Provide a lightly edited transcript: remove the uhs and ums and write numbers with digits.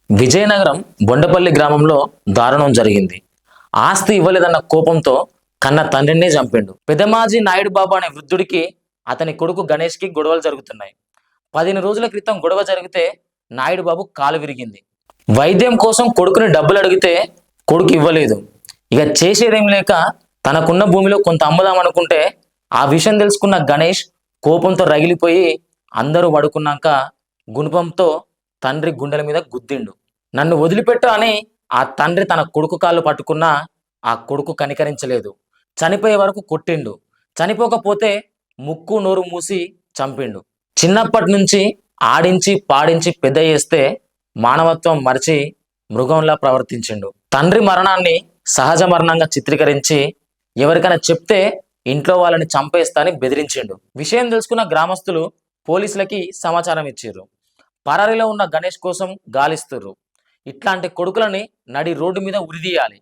విజయనగరం బొండపల్లి గ్రామంలో దారుణం జరిగింది. ఆస్తి ఇవ్వలేదన్న కోపంతో కన్న తండ్రినే చంపిండు. పెదమాజీ నాయుడు బాబు అనే వృద్ధుడికి అతని కొడుకు గణేష్కి గొడవలు జరుగుతున్నాయి. 15 రోజుల క్రితం గొడవ జరిగితే నాయుడు బాబు కాలు విరిగింది. వైద్యం కోసం కొడుకుని డబ్బులు అడిగితే కొడుకు ఇవ్వలేదు. ఇక చేసేదేం లేక తనకున్న భూమిలో కొంత అమ్ముదామనుకుంటే ఆ విషయం తెలుసుకున్న గణేష్ కోపంతో రగిలిపోయి అందరూ పడుకున్నాక గుణపంతో తండ్రి గుండెల మీద గుద్దిండు. నన్ను వదిలిపెట్టు అని ఆ తండ్రి తన కొడుకు కాళ్ళు పట్టుకున్నా ఆ కొడుకు కనికరించలేదు. చనిపోయే వరకు కొట్టిండు. చనిపోకపోతే ముక్కు నోరు మూసి చంపిండు. చిన్నప్పటి నుంచి ఆడించి పాడించి పెద్ద చేస్తే మానవత్వం మరిచి మృగంలా ప్రవర్తించిండు. తండ్రి మరణాన్ని సహజ మరణంగా చిత్రీకరించి ఎవరికైనా చెప్తే ఇంట్లో వాళ్ళని చంపేస్తాని బెదిరించిండు. విషయం తెలుసుకున్న గ్రామస్తులు పోలీసులకి సమాచారం ఇచ్చారు. పరారీలో ఉన్న గణేష్ కోసం గాలిస్తుర్రు. ఇట్లాంటి కొడుకులని నడి రోడ్డు మీద ఉరిదీయాలి.